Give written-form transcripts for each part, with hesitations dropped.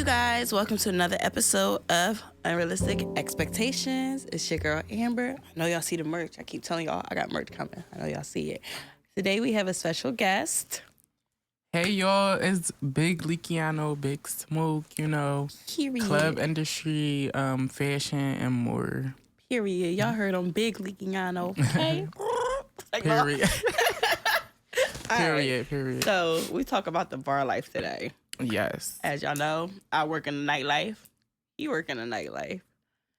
you guys. Welcome to another episode of Unrealistic Expectations. It's your girl Amber. I know y'all see the merch. I keep telling y'all I got merch coming. I know y'all see it. Today we have a special guest. Hey y'all, it's Big Leakiano, Big Smoke, Period. club industry, fashion, and more. Period. Y'all heard on Big Leakiano. Okay. Period. Right. Period. So we talk about the bar life today. Yes. As y'all know, I work in the nightlife. You work in the nightlife.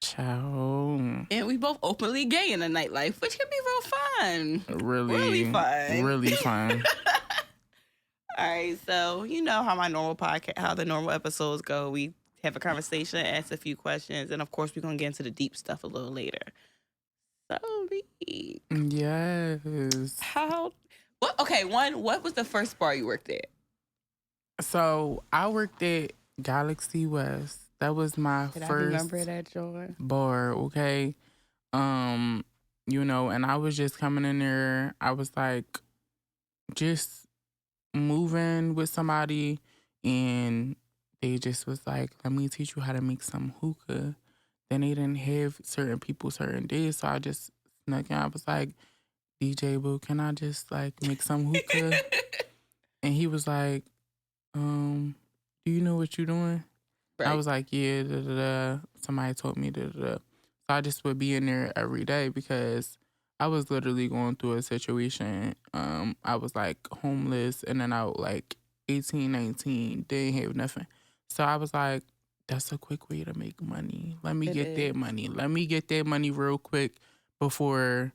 Ciao. And we both openly gay in the nightlife, which can be real fun. Really fun. Really fun. All right, so you know how my normal podcast, how the normal episodes go. We have a conversation, ask a few questions, and of course, we're gonna get into the deep stuff a little later. So, Lee, Yes. what was the first bar you worked at? So I worked at Galaxy West. That was my Did I first remember that, Joy? bar, okay? And I was just coming in there. I was like just moving with somebody, and they just was like, let me teach you how to make some hookah. Then they didn't have certain people certain days, so I just snuck in. I was like, DJ Boo, can I just like make some hookah? And he was like, do you know what you're doing? Right. I was like, yeah, da, da, da. Somebody told me, da, da, da. So I just would be in there every day because I was literally going through a situation. I was like homeless, and then I was like 18, 19, didn't have nothing. So I was like, that's a quick way to make money. Let me get that money. Let me get that money real quick before,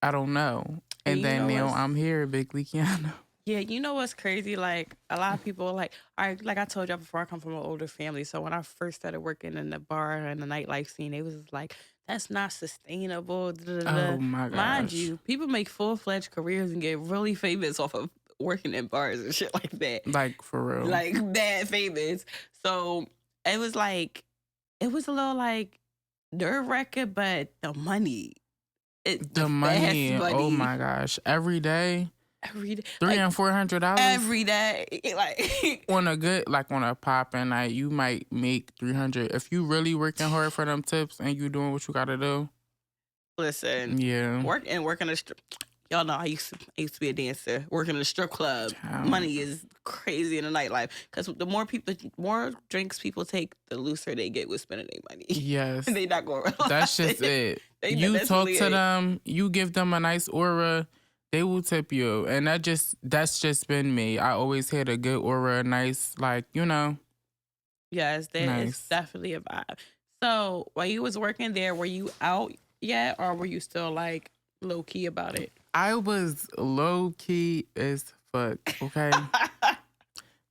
I don't know. And then now I'm here, Big Leakiano. Yeah, you know what's crazy? Like, a lot of people, like I told y'all before, I come from an older family. So when I first started working in the bar and the nightlife scene, it was like, that's not sustainable. Da, da, da. Oh, my gosh. Mind you, people make full-fledged careers and get really famous off of working in bars and shit like that. Like, for real. Like, bad famous. So it was like, it was a little like nerve-wracking, but the money. The money, oh my gosh. Every day. Every day, $300 and $400 every day, like on a good, like on a popping night, you might make $300 if you really working hard for them tips and you doing what you gotta do. Listen, yeah, working a strip. Y'all know I used to be a dancer. Working in a strip club, money is crazy in the nightlife because the more drinks people take, the looser they get with spending their money. Yes, they not going. That's just it. You talk to them, you give them a nice aura. They will tip you. And that's just been me. I always had a good aura, nice, like, Yes, that is definitely a vibe. So while you was working there, were you out yet or were you still like low key about it? I was low key as fuck, okay?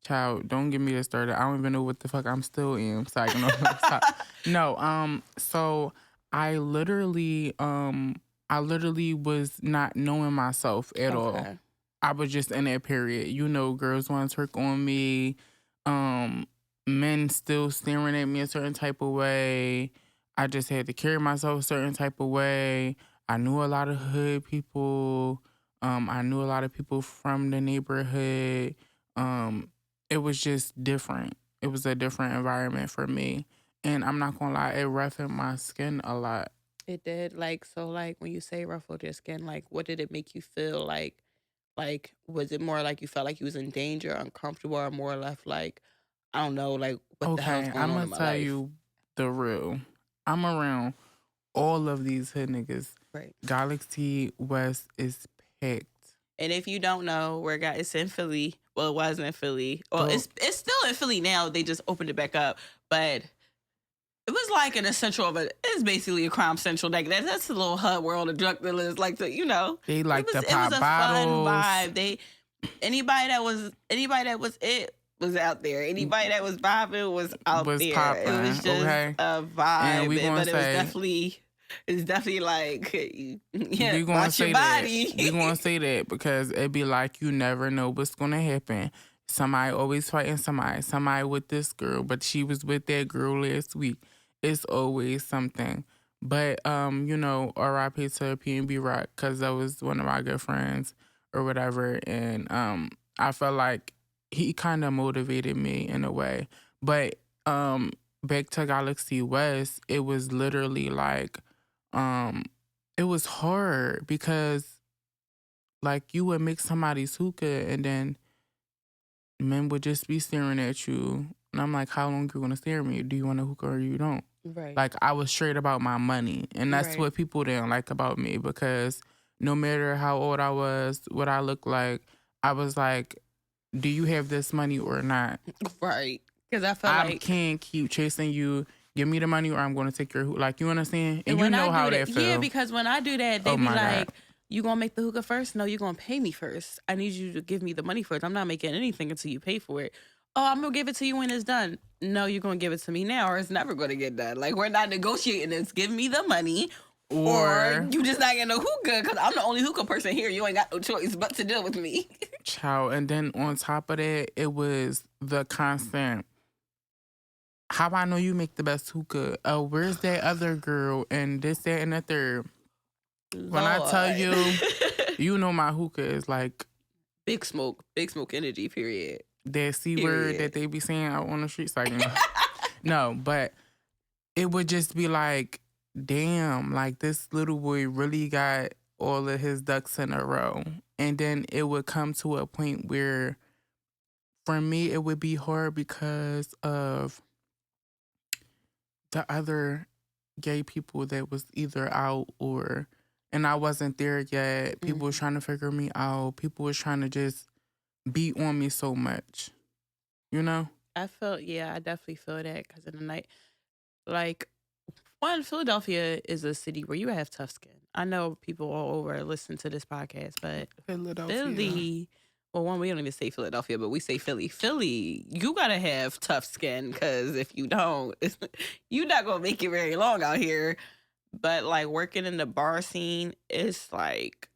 Child, don't get me started. I don't even know what the fuck I'm still in. So I can No, so I literally was not knowing myself at all. I was just in that period. Girls want to twerk on me. Men still staring at me a certain type of way. I just had to carry myself a certain type of way. I knew a lot of hood people. I knew a lot of people from the neighborhood. It was just different. It was a different environment for me. And I'm not going to lie, it roughened my skin a lot. It did. Like, so like when you say ruffled your skin, like what did it make you feel like? Like, was it more like you felt like you was in danger, uncomfortable, or more or less like, I don't know, like what the hell's going on in my life? I'm going to tell you the real. I'm around all of these hood niggas. Right. Galaxy West is packed. And if you don't know, it's in Philly. Well, it was in Philly. Well, it's still in Philly now. They just opened it back up. But it was like an essential it's basically a crime central. Like that's a little hub where all the drug dealers like to, They like to pop bottles. It was a fun vibe. Anybody that was it was out there. Anybody that was vibing was out there. Popping. It was just a vibe. But it's definitely like, watch your body. We're going to say that because it'd be like you never know what's going to happen. Somebody always fighting somebody. Somebody with this girl, but she was with that girl last week. It's always something. But, R.I.P. to P&B Rock because that was one of my good friends or whatever. And I felt like he kind of motivated me in a way. But back to Galaxy West, it was literally like, it was hard because like you would mix somebody's hookah and then men would just be staring at you. And I'm like, how long you gonna stare at me? Do you want a hookah or you don't? Right. Like I was straight about my money. And that's Right. what people didn't like about me because no matter how old I was, what I looked like, I was like, do you have this money or not? Right. Because I felt I can't keep chasing you. Give me the money or I'm going to take your hookah. Like, you understand? And you know how that feels. Yeah, because when I do that, they Oh be my like, God. you gonna make the hookah first? No, you're gonna pay me first. I need you to give me the money first. I'm not making anything until you pay for it. Oh, I'm gonna give it to you when it's done. No, you're gonna give it to me now or it's never gonna get done. Like, we're not negotiating this. Give me the money or you just not getting no hookah because I'm the only hookah person here. You ain't got no choice but to deal with me. Child. And then on top of that, it was the constant, how I know you make the best hookah? Oh, where's that other girl? And this, that, and the third. When I tell you, you know my hookah is like big smoke energy, period. That C word that they be saying out on the streets. Like, no, but it would just be like, damn, like this little boy really got all of his ducks in a row. And then it would come to a point where for me, it would be hard because of the other gay people that was either out or, and I wasn't there yet. People was trying to figure me out. People was trying to just beat on me so much, you know? I definitely feel that because in the night, like, one, Philadelphia is a city where you have tough skin. I know people all over listen to this podcast, but Philly, well, one, we don't even say Philadelphia, but we say Philly. Philly, you gotta have tough skin because if you don't, you're not gonna make it very long out here. But like working in the bar scene, it's like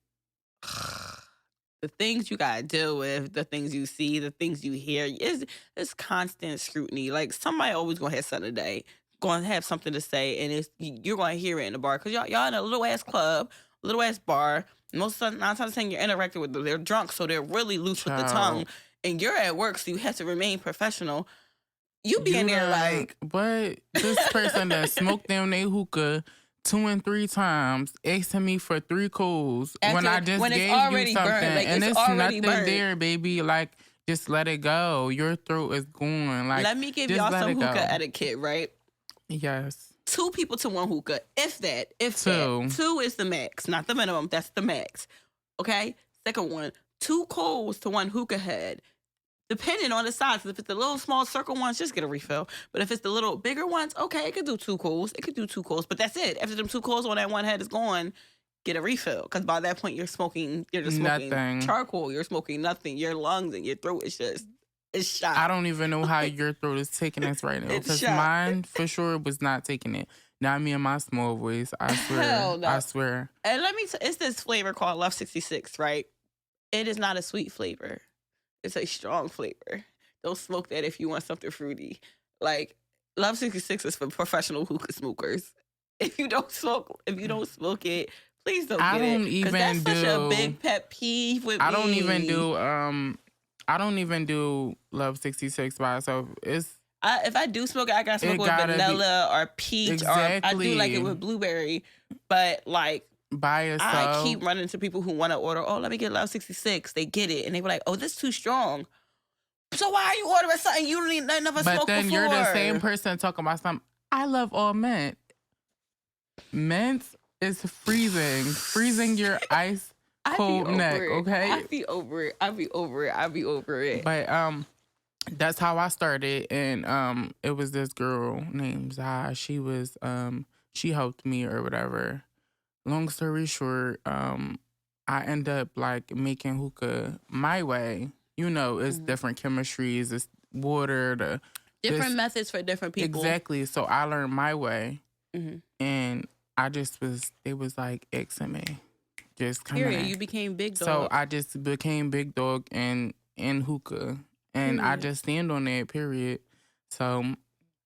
the things you gotta deal with, the things you see, the things you hear. It's constant scrutiny. Like somebody always gonna have something today, gonna have something to say, and you're gonna hear it in the bar because y'all in a little ass club, little ass bar. Most of the 9 times out of 10 you're interacting with them. They're drunk, so they're really loose with the tongue. And you're at work, so you have to remain professional. You be in there like, but this person that smoked down their hookah 2 and 3 times, asking me for 3 coals when I just gave you something, like, and it's nothing burnt there, baby. Like, just let it go. Your throat is going. Like, let me give y'all some hookah etiquette, right? Yes. 2 people to 1 hookah, if that. 2 is the max, not the minimum. That's the max. Okay. Second one, 2 coals to 1 hookah head. Depending on the size. If it's the little small circle ones, just get a refill. But if it's the little bigger ones, okay, it could do 2 coals. But that's it. After them 2 coals on that one head is gone, get a refill. Because by that point, you're just smoking charcoal. You're smoking nothing. Your lungs and your throat is just, it's shot. I don't even know how your throat is taking this right now. Because mine, for sure, was not taking it. Not me and my small voice. I swear. Hell no. I swear. And it's this flavor called Love 66, right? It is not a sweet flavor. It's a strong flavor. Don't smoke that if you want something fruity. Like, Love 66 is for professional hookah smokers. If you don't smoke it, please don't get it. Because that's such a big pet peeve with me. I don't even do Love 66 by itself. If I do smoke it, I gotta smoke it with vanilla or peach. Exactly. Or I do like it with blueberry. But like, by yourself, I keep running into people who want to order, let me get Love 66. They get it. And they were like, oh, this is too strong. So why are you ordering something you don't need nothing of a smoke before? But then you're the same person talking about something. I love all mint. Mint is freezing your ice cold neck, okay? I be over it. But that's how I started, and it was this girl named Zah. She was she helped me or whatever. Long story short, I end up like making hookah my way. You know, it's different chemistries, it's water, different methods for different people. Exactly. So I learned my way, and they was like asking me, just come in. You became big dog. So I just became big dog in hookah, and I just stand on that. Period. So.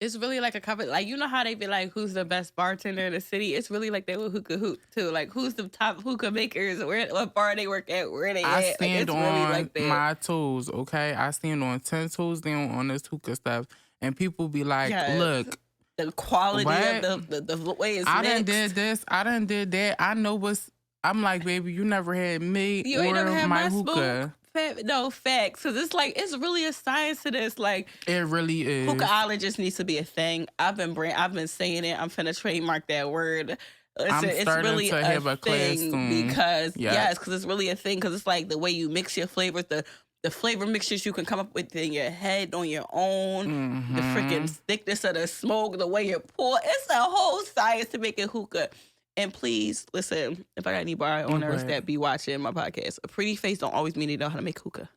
It's really like a cover. Like, you know how they be like, who's the best bartender in the city? It's really like they with hookah hoop too. Like, who's the top hookah makers? What bar they work at? Where they at? I stand like, on really like my toes, okay? I stand on 10 toes down on this hookah stuff. and people be like, Yes. look, The quality what? of the way it's I mixed. done did this. I done did that. I know what's. I'm like, baby, you never had me You ain't or never had my my hookah. No, facts. Because it's like, it's really a science to this. Like, It really is. hookahology needs to be a thing. I've been saying it. I'm finna trademark that word. I'm It's starting really to have a class thing soon. because Yep. yes, because it's really a thing. Because it's like the way you mix your flavors, the flavor mixtures you can come up with in your head on your own, the freaking thickness of the smoke, the way you pour. It's a whole science to make it hookah. And please listen, if I got any bar owners that be watching my podcast, a pretty face don't always mean they know how to make hookah.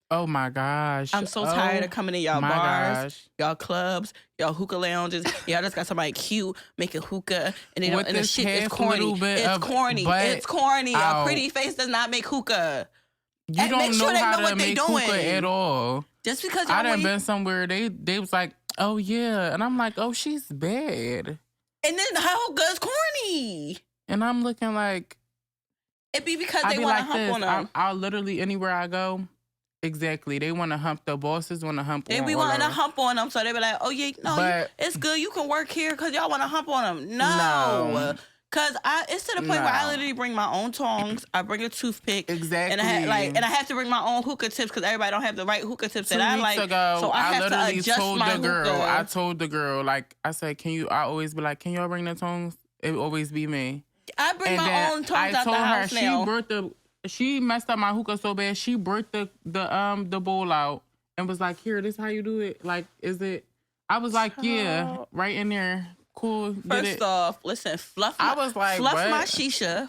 Oh my gosh. I'm so tired of coming to y'all bars, y'all clubs, y'all hookah lounges. Y'all just got somebody cute making hookah, and they don't. And the shit is corny. It's corny. It's corny. A pretty face does not make hookah. You don't know how to make hookah at all. Just because I done been somewhere, they was like, oh yeah, and I'm like, oh, she's bad. And then how hookah's corny. And I'm looking like, it be because they want to hump on them. I'll literally anywhere I go. Exactly. They want to hump. The bosses want to hump on them. They be wanting to hump on them. So they be like, oh, yeah, no, it's good. You can work here because y'all want to hump on them. No. Because it's to the point where I literally bring my own tongs. I bring a toothpick. Exactly. And I have to bring my own hookah tips because everybody don't have the right hookah tips that I like. Ago, so I have to adjust my hookah. I told the girl, like, I said, I always be like, can y'all bring the tongs? It would always be me. I bring my own tongs out the house now. She messed up my hookah so bad. She burnt the bowl out and was like, "Here, this how you do it. Like, is it?" I was like, "Yeah, right in there. Cool." First off, listen, fluff my shisha.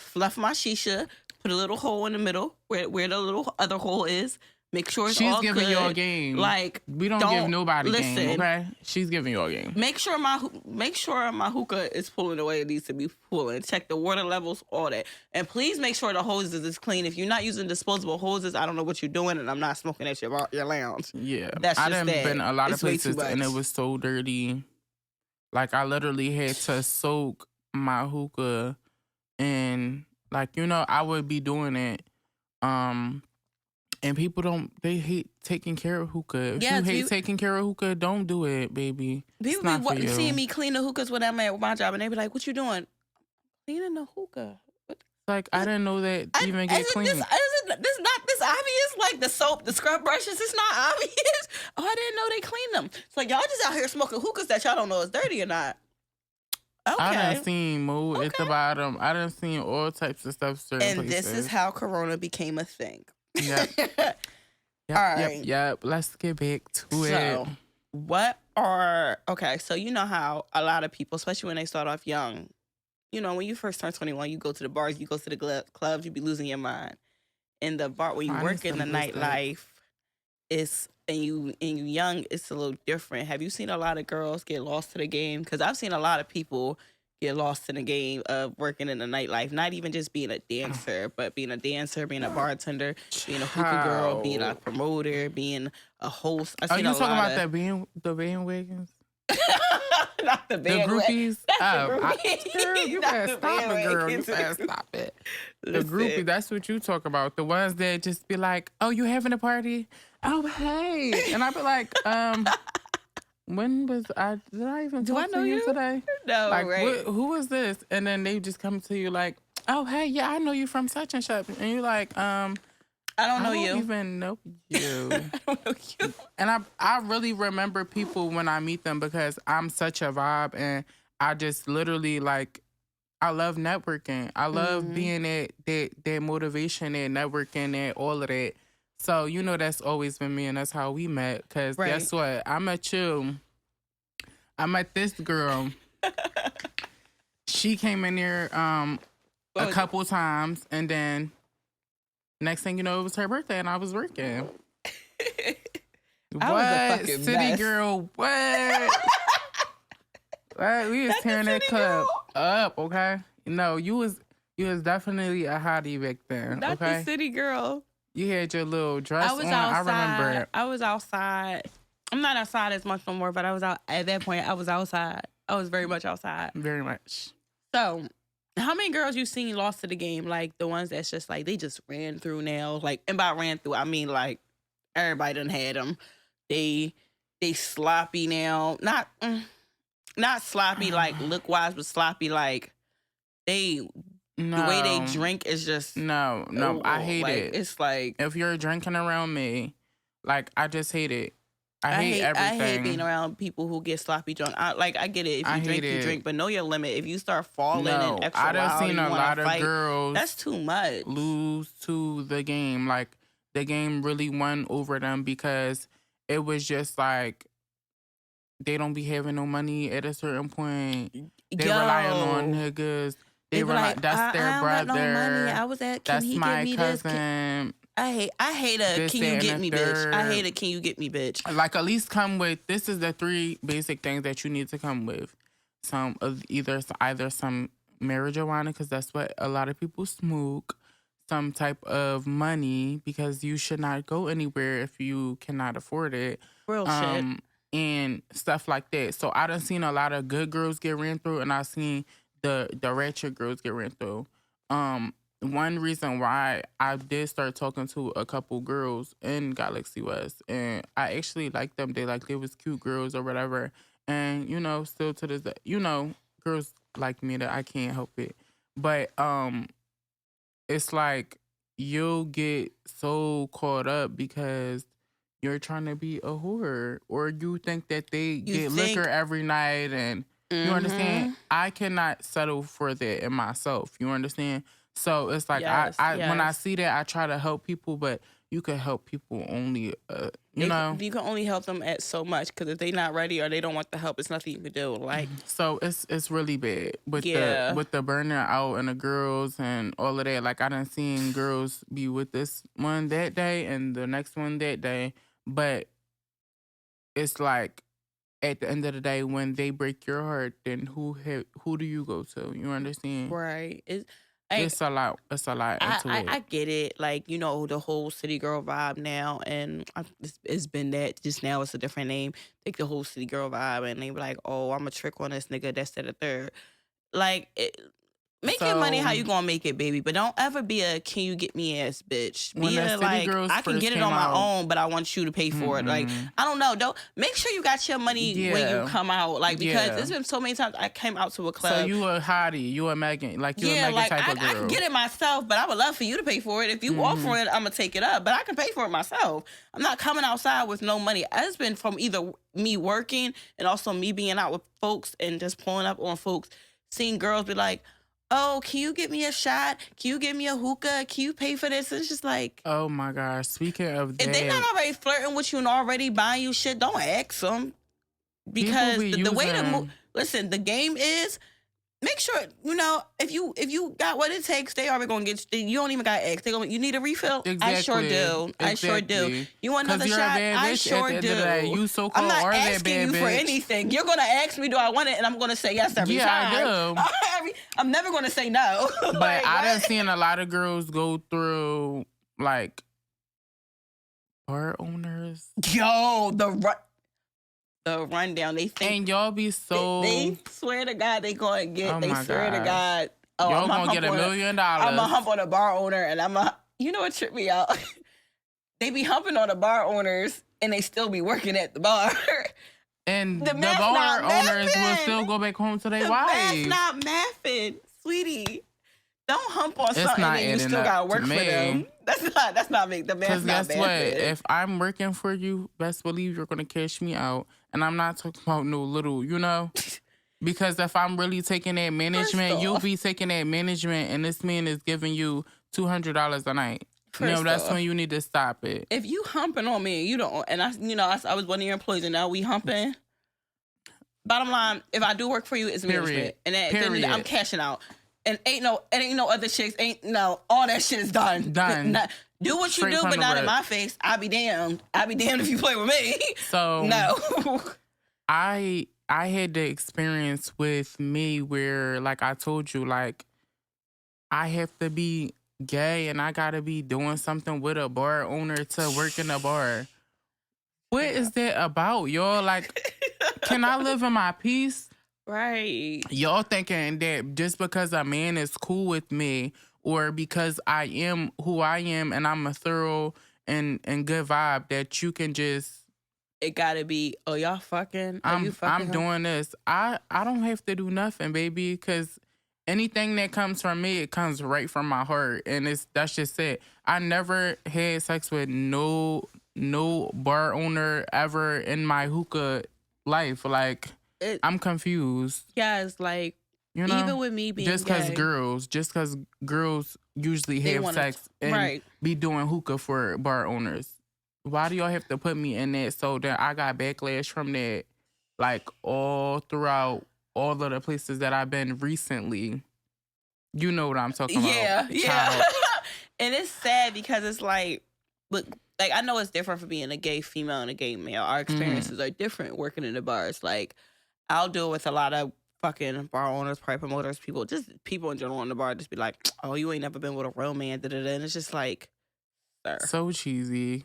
Put a little hole in the middle where the little other hole is. Make sure it's all good. She's giving you a game. Like, we don't give nobody game, okay? She's giving you a game. Make sure my hookah is pulling the way it needs to be pulling. Check the water levels, all that. And please make sure the hoses is clean. If you're not using disposable hoses, I don't know what you're doing, and I'm not smoking at your lounge. Yeah. That's just I done been a lot of places, and it was so dirty. Like, I literally had to soak my hookah, and, like, I would be doing it, and people they hate taking care of hookah. If you hate taking care of hookah, don't do it, baby. People be seeing me clean the hookahs when I'm at my job, and they be like, "What you doing?" Cleaning the hookah. Like, I didn't know that even get clean. This not this obvious? Like the soap, the scrub brushes, it's not obvious. Oh, I didn't know they clean them. So y'all just out here smoking hookahs that y'all don't know is dirty or not. Okay. I done seen mold at the bottom. I done seen all types of stuff certain places. This is how Corona became a thing. Yep. All right. Yep. Let's get back to it. So you know how a lot of people, especially when they start off young, when you first turn 21, you go to the bars, you go to the clubs, you be losing your mind. In the bar, when you work in the nightlife, and you young, it's a little different. Have you seen a lot of girls get lost to the game? Because I've seen a lot of people get lost in the game of working in the nightlife, not even just being a dancer, but being a dancer, being a bartender, being a hookah girl, being a promoter, being a host. Are you talking about the bandwagons? Not the bandwagons. The groupies? Girl, you better stop it, girl. You better stop it. The groupies, that's what you talk about. The ones that just be like, oh, you having a party? Oh, hey. And I be like, when did I even talk to you today? No, like, right. Who is this? And then they just come to you like, oh, hey, yeah, I know you from such and such. And you're like, I don't know you. I don't even know you. I don't know you. And I really remember people when I meet them because I'm such a vibe and I just literally like, I love networking. I love being that motivation, that networking, and all of that. So, that's always been me, and that's how we met. Because guess what? I met you. I met this girl. She came in there a couple times, and then next thing you know, it was her birthday, and I was working. I was a fucking City mess. girl, what? What? We was tearing that club up, okay? No, you was definitely a hottie back then, Not okay? the city girl. You had your little dress I was on. outside. I remember it. I was outside. I'm not outside as much no more, but I was out at that point. I was outside. I was very much outside. Very much. So, how many girls you seen lost to the game? Like the ones that's just like they just ran through now. Like, and by ran through, I mean like everybody done had them. They they sloppy now. Not sloppy like look wise, but sloppy like they the way they No, drink is just no, I hate like it. it's like If you're drinking around me, like I just hate it. I hate I hate being everything. around people who get sloppy drunk. I get it. If I you hate drink, it. but know your limit. If you start falling and No, extra I done loud seen and you a want lot to of fight, girls that's too much. lose to the game. Like the game really won over them because it was just like they don't be having no money at a certain point. They relying on Yo, niggas. They they be rely like, that's their I don't got no money. brother. I was at. Can That's he get my me this? cousin. I hate a. This, Can that, you and get the me, bitch? I third. hate a. Can you get me, bitch? Like at least come with this is the three basic things that you need to come with. Some of either some marijuana because that's what a lot of people smoke. Some type of money because you should not go anywhere if you cannot afford it. Real shit. And stuff like that. So I done seen a lot of good girls get ran through, and I seen the ratchet girls get ran through. One reason why I did start talking to a couple girls in Galaxy West, and I actually liked them. They was cute girls or whatever, and still to this day, girls like me that I can't help it. But it's like you'll get so caught up because you're trying to be a whore, or you think that they get liquor every night, and you understand. I cannot settle for that in myself. You understand? So it's like when I see that, I try to help people, but you can help people only, you can only help them at so much because if they not ready or they don't want the help, it's nothing you can do. Like so, it's really bad with the burning out and the girls and all of that. Like I done seen girls be with this one that day and the next one that day, but it's like at the end of the day, when they break your heart, then who do you go to? You understand? Right. It's a lot. It's a lot into it. I get it. Like, the whole city girl vibe now. And it's been that. Just now it's a different name. Take the whole city girl vibe and they be like, oh, I'm a trick on this nigga. That's that, a third. Like, make your money how you gonna make it, baby. But don't ever be a can you get me ass bitch. Be a like I can get it on my own, but I want you to pay for it. Like I don't know. Don't make sure you got your money when you come out. Like because there's been so many times I came out to a club. So you a hottie, you a Megan, like you a Megan like type of girl. I can get it myself, but I would love for you to pay for it. If you offer it, I'm gonna take it up. But I can pay for it myself. I'm not coming outside with no money. It's been from either me working and also me being out with folks and just pulling up on folks, seeing girls be like, oh, can you get me a shot? Can you give me a hookah? Can you pay for this? It's just like, oh my gosh. Speaking of that, if they not already flirting with you and already buying you shit, don't ask them. Because the way to move, listen, the game is make sure if you got what it takes, they already gonna get you. Don't even got to ask. You need a refill. Exactly. I sure do. I sure do. You want another shot? I sure do. You so I'm not asking you for anything. You're gonna ask me, do I want it? And I'm gonna say yes every time. Yeah, I do. I'm never gonna say no. But like, I done seen a lot of girls go through like bar owners. Yo, the rundown. They think and y'all be so. They swear to God they gonna get. Oh they swear to God. Oh, y'all gonna get $1 million. I'm a hump on a bar owner, and you know what tripped me out? They be humping on the bar owners, and they still be working at the bar. And the bar owners will still go back home to their wives. That's not mathing, sweetie. Don't hump on something and you still gotta work for them. That's not make the math not bad. Because guess what? If I'm working for you, best believe you're gonna cash me out. And I'm not talking about no little, Because if I'm really taking that management, you'll be taking that management, and this man is giving you $200 a night. That's when you need to stop it. If you humping on me, you don't, and I was one of your employees, and now we humping. Bottom line, if I do work for you, it's management, and at the end of the day, I'm cashing out. And ain't no other chicks. All that shit is done. Do what you do, but not in my face. I'll be damned. I'll be damned if you play with me. So no. I had the experience with me where, like I told you, like I have to be gay and I gotta be doing something with a bar owner to work in a bar. What is that about, y'all? Like, can I live in my peace? Right. Y'all thinking that just because a man is cool with me or because I am who I am and I'm a thorough and good vibe that you can just it gotta be, oh, y'all fucking? Are you fucking I'm him? doing this. I don't have to do nothing, baby, because anything that comes from me, it comes right from my heart, and that's just it. I never had sex with no bar owner ever in my hookah life. Like, It, I'm confused. yes, like, You know, even with me being just because gay, girls usually they have want sex to, and right. be doing hookah for bar owners. Why do y'all have to put me in that? So that I got backlash from that, like all throughout all of the places that I've been recently. You know what I'm talking Yeah, about, yeah. child. And it's sad because it's like, look, like I know it's different for being a gay female and a gay male. Our experiences are different working in the bars. Like, I'll deal with a lot of fucking bar owners, probably promoters, people, just people in general in the bar, just be like, oh, you ain't never been with a real man, da-da-da. And it's just like, sir. So cheesy.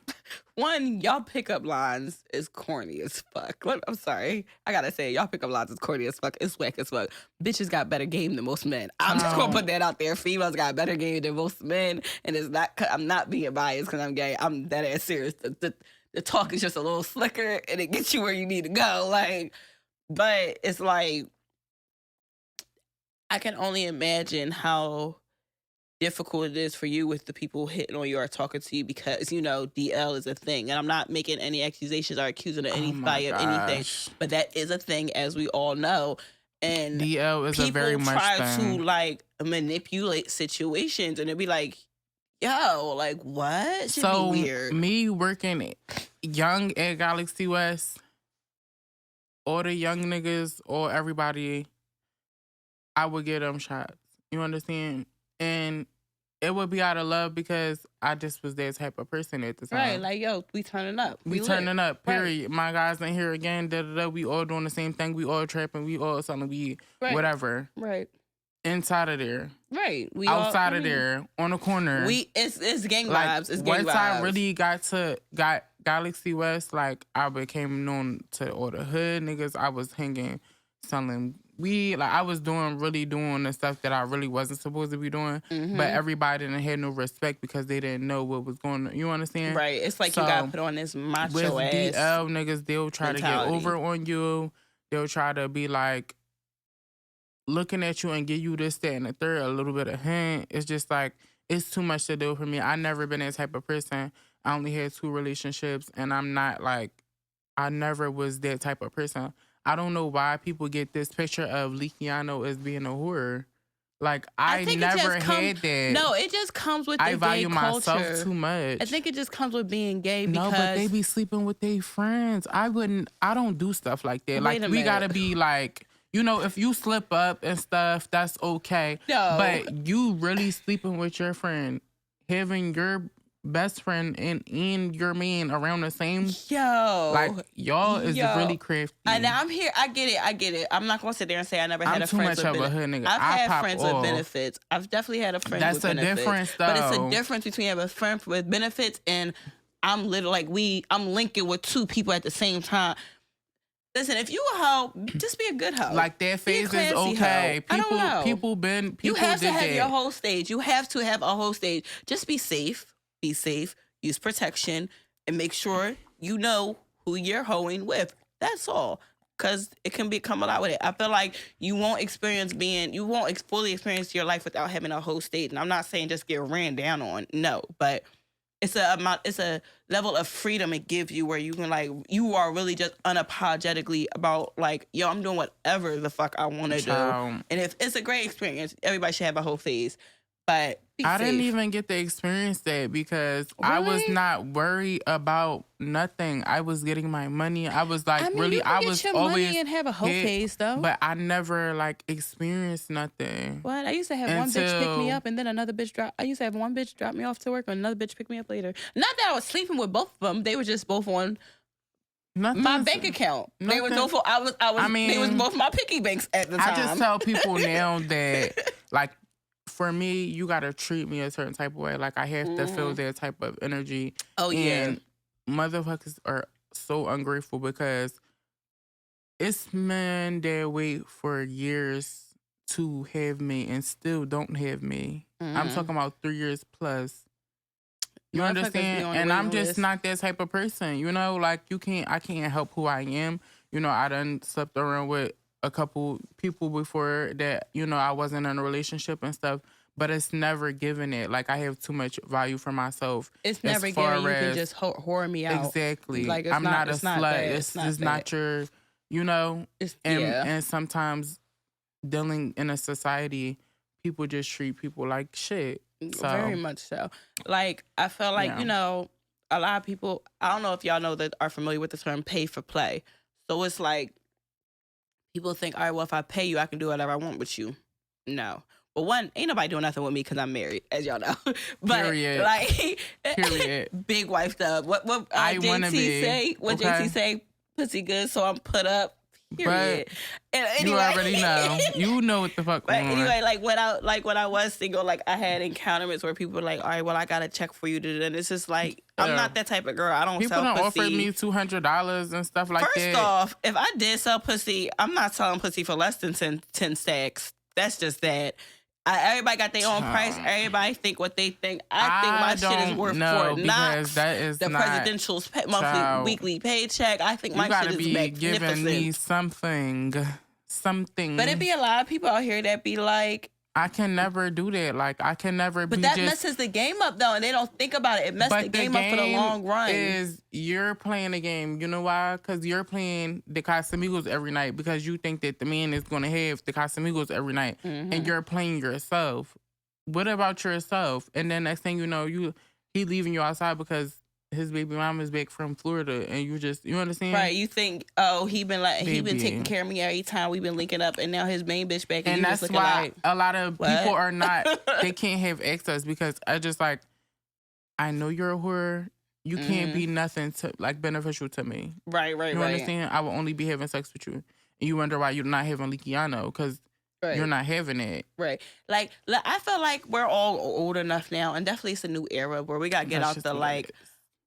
One, y'all pickup lines is corny as fuck. I'm sorry. I gotta say, y'all pickup lines is corny as fuck. It's whack as fuck. Bitches got better game than most men. I'm just gonna put that out there. Females got better game than most men. And it's not, I'm not being biased because I'm gay. I'm that ass serious. The talk is just a little slicker and it gets you where you need to go. Like, but it's like, I can only imagine how difficult it is for you with the people hitting on you or talking to you because, you know, DL is a thing. And I'm not making any accusations or accusing anybody of anything, but that is a thing, as we all know. And DL is a very much try thing. to like manipulate situations and it'd be like, yo, like what? Should So be weird. Me working young at Galaxy West, all the young niggas or everybody, I would get them shots. You understand? And it would be out of love because I just was that type of person at the time. Right, like, yo, we turning up. We turning up, period. Right. My guys in here again, da-da-da. We all doing the same thing. We all trapping. We all selling weed, whatever. Right. Inside of there. Right. We outside of there, on the corner. It's gang vibes. It's gang vibes. Once I really got Galaxy West, like, I became known to all the hood niggas. I was hanging, selling weed. Like, I was really doing the stuff that I really wasn't supposed to be doing. Mm-hmm. But everybody didn't have no respect because they didn't know what was going on. You understand? Right. It's like, so, you got to put on this macho with ass DL niggas, they'll try mentality. To get over on you. They'll try to be like, looking at you and give you this, that, and the third, a little bit of hint. It's just like, it's too much to do for me. I never been that type of person. I only had 2 relationships, and I'm not like, I never was that type of person. I don't know why people get this picture of Likiano as being a whore. Like, I never had that. No, it just comes with the I value gay culture. Myself too much. I think it just comes with being gay because... No, but they be sleeping with their friends. I don't do stuff like that. Like, we gotta be like... You know, if you slip up and stuff, that's okay. No. But you really sleeping with your friend, having your best friend and your man around the same... Yo. Like, y'all is really crafty. And I'm here. I get it. I'm not going to sit there and say I never had a friend with benefits. I'm too much of a hood nigga. I've had friends with benefits. I've definitely had a friend with benefits. That's a difference, though. But it's a difference between having a friend with benefits and I'm linking with 2 people at the same time. Listen, if you a hoe, just be a good hoe. Like, that phase is okay. You have to have your whole stage. You have to have a whole stage. Just be safe. Be safe. Use protection. And make sure you know who you're hoeing with. That's all. Because it can come a lot with it. I feel like you won't fully experience your life without having a whole stage. And I'm not saying just get ran down on. No. But it's a level of freedom it gives you where you can, like, you are really just unapologetically about, like, yo, I'm doing whatever the fuck I want to do. And if it's a great experience, everybody should have a whole phase. But I didn't even get to experience that because I was not worried about nothing. I was getting my money. I was like, I was your always money and have a whole phase though. But I never like experienced nothing. What? I used to have one bitch pick me up and then another bitch drop. I used to have one bitch drop me off to work and another bitch pick me up later. Not that I was sleeping with both of them. They were just both on my bank account. They were both. They was both my piggy banks at the time. I just tell people now that, like, for me, you gotta treat me a certain type of way. Like, I have to feel that type of energy. Oh, yeah. And motherfuckers are so ungrateful because it's men that wait for years to have me and still don't have me. I'm talking about 3 years plus. You Motherfuckers be understand? on the And I'm waiting just list. not that type of person. You know, like I can't help who I am. You know, I done slept around with a couple people before that, you know, I wasn't in a relationship and stuff. But it's never given it. Like I have too much value for myself. It's as never far given you can as just whore me out. exactly. Like I'm not a it's not slut. that. It's not just that. not your, you know. It's And yeah. and sometimes dealing in a society, people just treat people like shit. So Very much so. Like I feel like, Yeah. you know, a lot of people, I don't know if y'all know that are familiar with the term pay for play. So it's like people think, all right, well, if I pay you, I can do whatever I want with you. No. But one, ain't nobody doing nothing with me because I'm married, as y'all know. But Period. like Period. big wife stuff. What I wanna JT be, say? What okay? JT say? Pussy good, so I'm put up. Period. But And anyway, you already know. You know what the fuck But going on. anyway, when I was single, like I had encounters where people were like, all right, well, I got to check for you. And it's just like, I'm Yeah. not that type of girl. I don't People sell don't pussy. offer me $200 and stuff like First that. off, if I did sell pussy, I'm not selling pussy for less than 10 stacks. That's just that. Everybody got their own price. Everybody think what they think. I think my shit is worth for not that is the not, presidential's monthly, weekly paycheck. I think my you gotta shit is be magnificent. giving me something. But it be a lot of people out here that be like, I can never do that. Like I can never but be that just, messes the game up though, and they don't think about it. It messes but the game up for the long run. Is you're playing a game. You know why? Because you're playing the Casamigos every night because you think that the man is going to have the Casamigos every night, and you're playing yourself. What about yourself? And then next thing you know, he leaving you outside because his baby mama is back from Florida, and you understand? Right? You think, oh, he been Baby. taking care of me every time we've been linking up, and now his main bitch back, And you that's just why like, a lot of what? people are not. They can't have access because I just like, I know you're a whore. You can't be nothing to like beneficial to me. right, You right. understand? I will only be having sex with you, and you wonder why you're not having Likiano because Right. you're not having it. Right. Like, I feel like we're all old enough now, and definitely it's a new era where we got to get That's out just the what it like, is.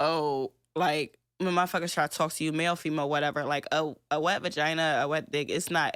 oh, like when motherfuckers try to talk to you, male, female, whatever, like a wet vagina, a wet dick. It's not.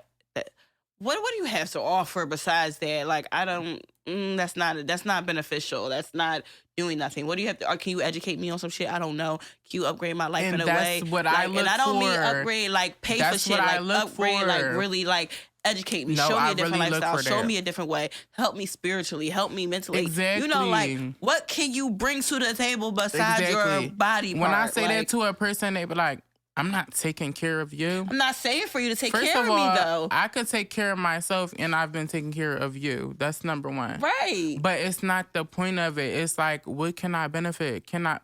What do you have to offer besides that? Like, I don't. That's not beneficial. That's not doing nothing. What do you have to? Or can you educate me on some shit? I don't know. Can you upgrade my life And in a that's way? what like, I look and I don't mean for. upgrade like pay That's for shit. what I Like look upgrade, like for. really like educate me. No, Show me I a different really look lifestyle. for Show that. me a different way. Help me spiritually. Help me mentally. Exactly. You know, like what can you bring to the table besides your body part? When I say like, that to a person, they be like, I'm not taking care of you. I'm not saying for you to take First care of of all, me though. I could take care of myself, and I've been taking care of you. That's number one. Right. But it's not the point of it. It's like, what can I benefit? Can I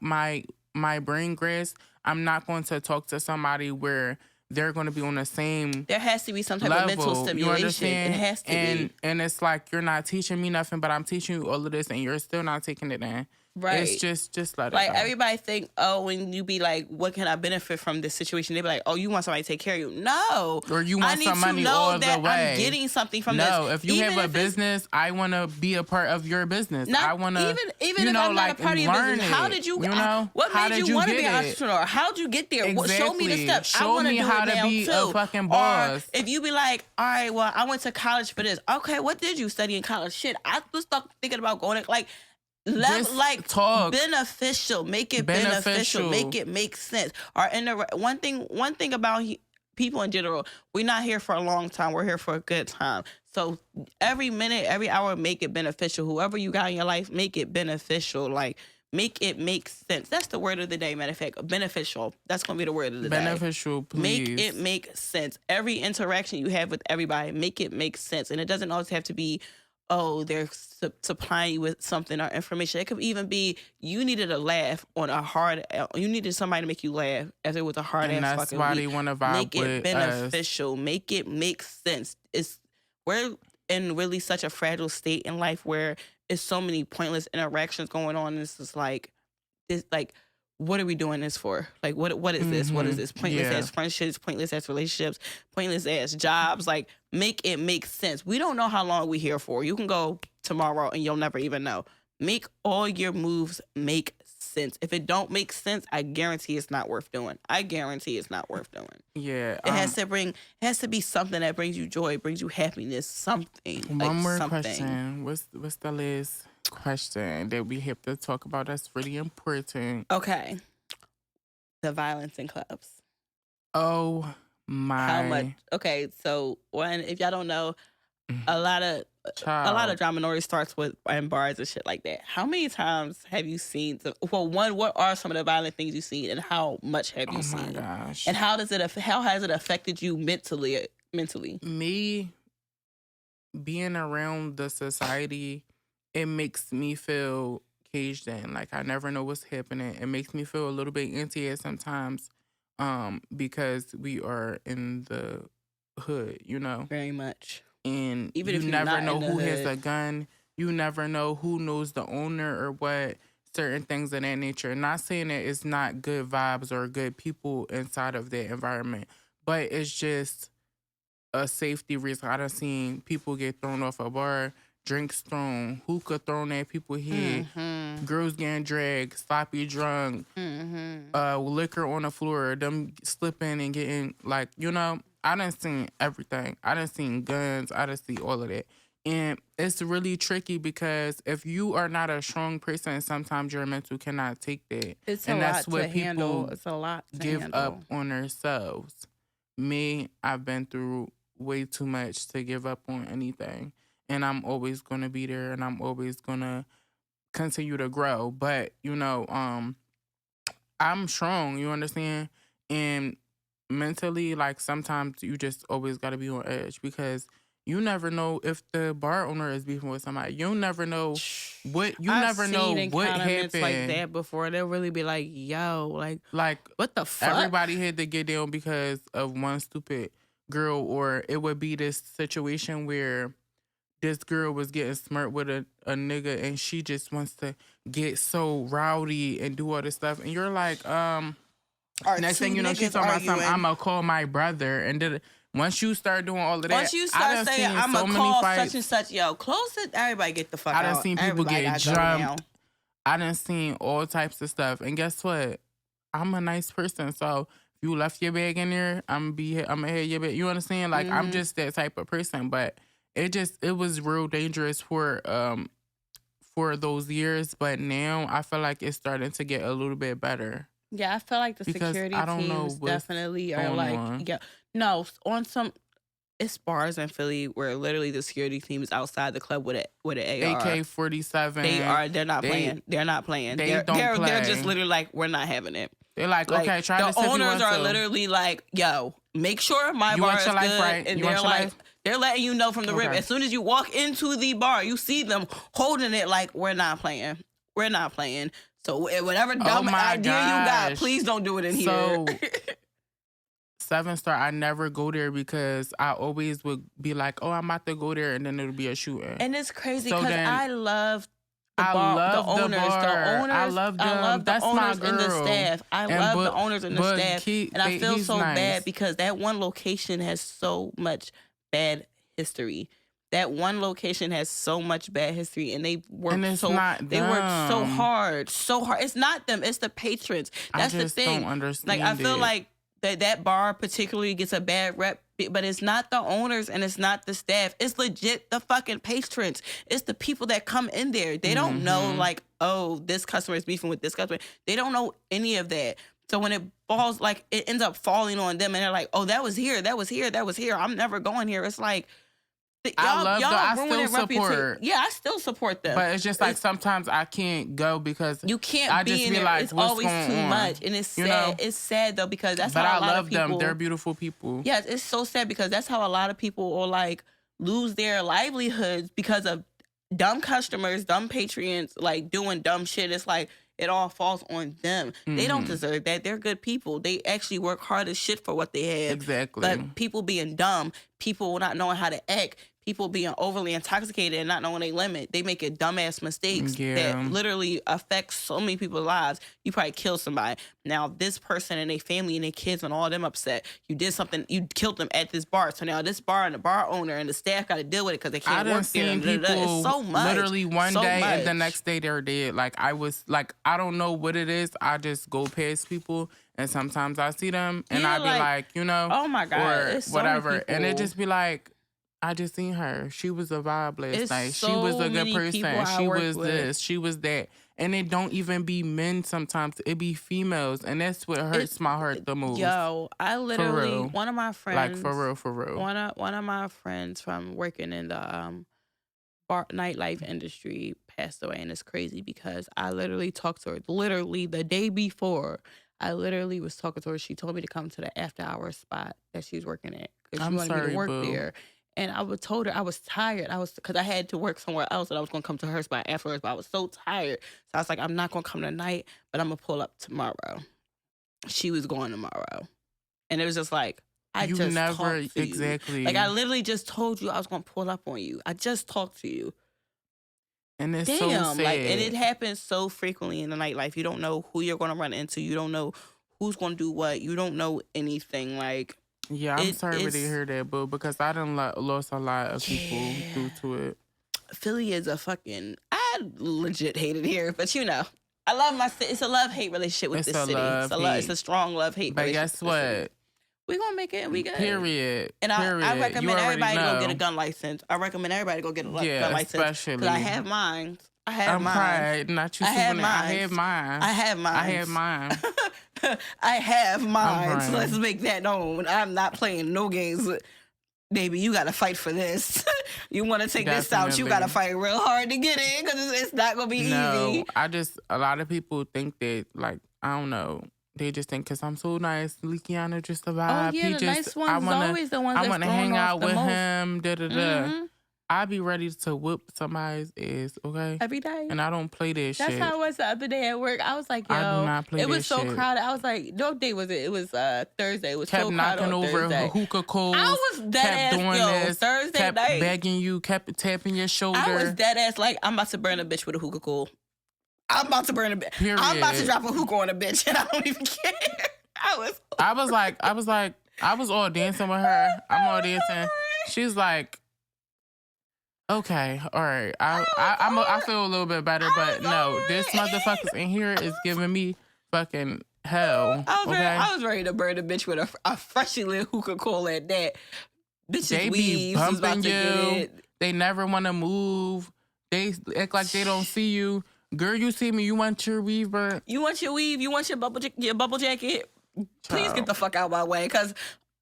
my brain grasp? I'm not going to talk to somebody where they're going to be on the same There has to be some type level. of mental stimulation. You understand? It has to be. And it's like, you're not teaching me nothing, but I'm teaching you all of this, and you're still not taking it in. Right. It's just let it Like go. everybody think, oh, when you be like, what can I benefit from this situation? They be like, oh, you want somebody to take care of you? No. Or you want I need some money to know all that the way. I'm getting something from this. No, if you Even have a if it's- business, I want to be a part of your business. Not I want to, even you if know, I'm not like, a part of your learn business. it. How did you? You know, what how made did you want to get be an it? entrepreneur? How'd you get there? Exactly. Show me the steps. I Show want to me do how it to now be too. a fucking Or boss. if you be like, all right, well, I went to college for this. Okay, what did you study in college? Shit, I was stuck thinking about going to like. Just Like talk. beneficial, make it beneficial, make it make sense. Or one thing about people in general, we're not here for a long time. We're here for a good time. So every minute, every hour, make it beneficial. Whoever you got in your life, make it beneficial. Like make it make sense. That's the word of the day. Matter of fact, beneficial. That's gonna be the word of the day. Beneficial, please. Make it make sense. Every interaction you have with everybody, make it make sense. And it doesn't always have to be, oh, they're supplying you with something or information. It could even be you needed a laugh on a hard. You needed somebody to make you laugh as it was a hard And ass that's fucking why week. they want to vibe Make it with beneficial. us. Make it make sense. We're in really such a fragile state in life where it's so many pointless interactions going on. This is like this what are we doing this for? Like, what is this? What is this? Pointless Yeah. ass friendships, pointless ass relationships, pointless ass jobs. Like, make it make sense. We don't know how long we're here for. You can go tomorrow and you'll never even know. Make all your moves make sense. sense. If it don't make sense, I guarantee it's not worth doing. Yeah. It has to be something that brings you joy, brings you happiness, something. One more question. What's the last question that we have to talk about that's really important? Okay. The violence in clubs. Oh my. How much? Okay, so one, if y'all don't know, a lot of drama normally starts with in bars and shit like that. How many times have you seen? What are some of the violent things you've seen, and how much have you seen? Oh my gosh! And how has it affected you mentally? Me being around the society, it makes me feel caged in. Like I never know what's happening. It makes me feel a little bit antsy sometimes, because we are in the hood, you know. Very much. And even you never know who has a gun. You never know who knows the owner or what, certain things of that nature. Not saying that it's not good vibes or good people inside of that environment, but it's just a safety risk. I done seen people get thrown off a bar, drinks thrown, hookah thrown at people's head, girls getting dragged, sloppy drunk, liquor on the floor, them slipping and getting, like, you know, I done seen everything. I done seen guns. I done see all of that. And it's really tricky because if you are not a strong person, sometimes your mental cannot take that. It's and a that's lot what to people handle. It's a lot to give handle. up on themselves. Me, I've been through way too much to give up on anything. And I'm always going to be there and I'm always going to continue to grow. But, you know, I'm strong, you understand? And mentally, like, sometimes you just always got to be on edge because you never know if the bar owner is beefing with somebody. You never know what I've seen what happened like that before. They'll really be like, "Yo, like what the fuck?" Everybody had to get down because of one stupid girl, or it would be this situation where this girl was getting smirked with a nigga, and she just wants to get so rowdy and do all this stuff, and you're like, next thing you know, she's talking about something. I'm gonna call my brother, and once you start doing all of that, once you start saying I'm gonna call such and such, yo, close it. Everybody get the fuck out. I done seen people get jumped. I done seen all types of stuff, and guess what? I'm a nice person, so if you left your bag in there, I'm gonna have your bag. You understand? Like I'm just that type of person, but it was real dangerous for those years, but now I feel like it's starting to get a little bit better. Yeah, I feel like the security teams definitely are like, on some, it's bars in Philly where literally the security team is outside the club with an AR. AK-47. They're not playing. They're not playing. They're just literally like, we're not having it. They're like, okay, try this. The owners are literally like, yo, make sure my bar is good. Right? And they're like, they're letting you know from the rip. As soon as you walk into the bar, you see them holding it like, we're not playing. We're not playing. So whatever dumb idea you got, please don't do it in here. So 7-star, I never go there because I always would be like, oh, I'm about to go there, and then it'll be a shooting. And it's crazy because I love the owners. I love them. I love That's the owners my girl. And the staff. I love the owners and the staff. And I feel so bad because that one location has so much bad history. That one location has so much bad history, and they work so hard. It's not them; it's the patrons. That's the thing. Don't understand. Like I feel like that bar particularly gets a bad rep, but it's not the owners and it's not the staff. It's legit the fucking patrons. It's the people that come in there. They don't know like, oh, this customer is beefing with this customer. They don't know any of that. So when it falls, like it ends up falling on them, and they're like, oh, that was here. I'm never going here. It's like. I still support. Yeah, I still support them. But it's just like sometimes I can't go because you can't be in there. Like, it's always too much, and it's sad. Know? It's sad though because that's how a lot of people. But I love them. They're beautiful people. Yeah, it's so sad because that's how a lot of people will like lose their livelihoods because of dumb customers, dumb patrons, like doing dumb shit. It's like it all falls on them. They don't deserve that. They're good people. They actually work hard as shit for what they have. Exactly. But people being dumb, people not knowing how to act, people being overly intoxicated and not knowing their limit. They make dumbass mistakes that literally affect so many people's lives. You probably kill somebody. Now, this person and their family and their kids and all them upset. You did something, you killed them at this bar. So now this bar and the bar owner and the staff got to deal with it because they can't work there. I've seen people it's so much. literally one day and the next day they're dead. Like, I was like, I don't know what it is. I just go past people and sometimes I see them and I be like, you know, oh my God, or whatever. And it just be like, I just seen her. She was a vibe last night. She was a good person. She was this. She was that. And it don't even be men sometimes. It be females. And that's what hurts my heart the most. Yo, I literally, one of my friends. Like, for real. One of my friends from working in the nightlife industry passed away. And it's crazy because I literally talked to her. Literally the day before, I literally was talking to her. She told me to come to the after hours spot that she was working at. Because she wanted me to work there. And I told her I was tired. Because I had to work somewhere else and I was going to come to her spot afterwards. But I was so tired. So I was like, I'm not going to come tonight, but I'm going to pull up tomorrow. She was going tomorrow. And it was just like, I just talked to exactly. you. Like, I literally just told you I was going to pull up on you. I just talked to you. And it's so sad. Like, and it happens so frequently in the nightlife. You don't know who you're going to run into. You don't know who's going to do what. You don't know anything. Like, yeah, I'm sorry to hear that, but because I done lost a lot of people due to it. Philly is I legit hate it here, but you know, I love my city. It's a love-hate relationship with this city. It's a strong love-hate relationship. But guess what? We're going to make it. We good. Period. And I recommend everybody to go get a gun license. I recommend everybody to go get a gun license. Especially. Because I have mine. I'm proud. Not you. I have mine. I have mine. So let's make that known. I'm not playing no games. Baby, you got to fight for this. You want to take this out, you got to fight real hard to get it because it's not going to be easy. A lot of people think that, like, I don't know. They just think because I'm so nice, Likiana just a vibe. Oh, yeah, the nice ones always the ones that's I want to hang out with him, Mm-hmm. I be ready to whip somebody's ass, okay? Every day. And I don't play that shit. That's how it was the other day at work. I was like, yo. I do not play it was that so shit. crowded. I was like, no day was it? It was Thursday. It was kept so crowded knocking over Thursday. hookah coals. I was dead kept ass, doing this. Thursday kept night. begging you, kept tapping your shoulder. I was dead ass like, I'm about to burn a bitch with a hookah coal. I'm about to burn a bitch. I'm about to drop a hookah on a bitch and I don't even care. I was all dancing with her. I'm all dancing. She's like, okay, all right. I feel a little bit better, but no, this motherfuckers in here is giving me fucking hell. I was ready to burn a bitch with a freshly lit hookah coal at that. Bitches they be bumping you. They never want to move. They act like they don't see you. Girl, you see me. You want your weave burnt. You want your weave. You want your bubble jacket. Please get the fuck out of my way, because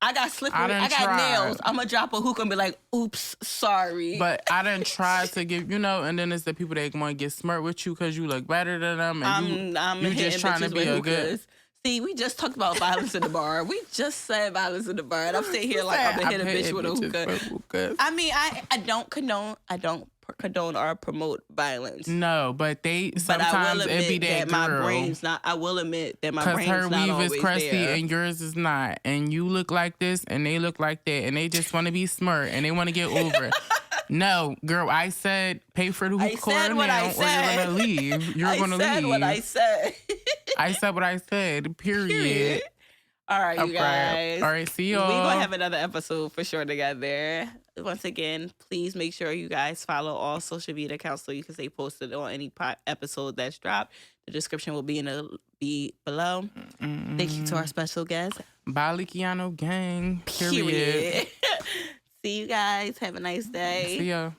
I got slippery. I got nails. I'm going to drop a hookah and be like, oops, sorry. But I done tried to give, and then it's the people that want to get smart with you because you look better than them. And I'm you just trying to be a good... See, we just talked about violence in the bar. We just said violence in the bar. And I'm sitting here like I'm going to hit a bitch with a hookah. I mean, I don't condone or promote violence. No, but sometimes it be that girl. I will admit that my brain's not always there. Because her weave is crusty and yours is not. And you look like this and they look like that. And they just want to be smart and they want to get over it. No, girl, I said pay for the hookah now or you're going to leave. You're going to leave. I said what I said. I said what I said, period. All right, you guys. All right, see y'all. We're going to have another episode for sure together. Once again, please make sure you guys follow all social media accounts so you can stay posted on any episode that's dropped. The description will be below. Mm-hmm. Thank you to our special guest. Bye, Likiano gang. Period. See you guys. Have a nice day. See ya.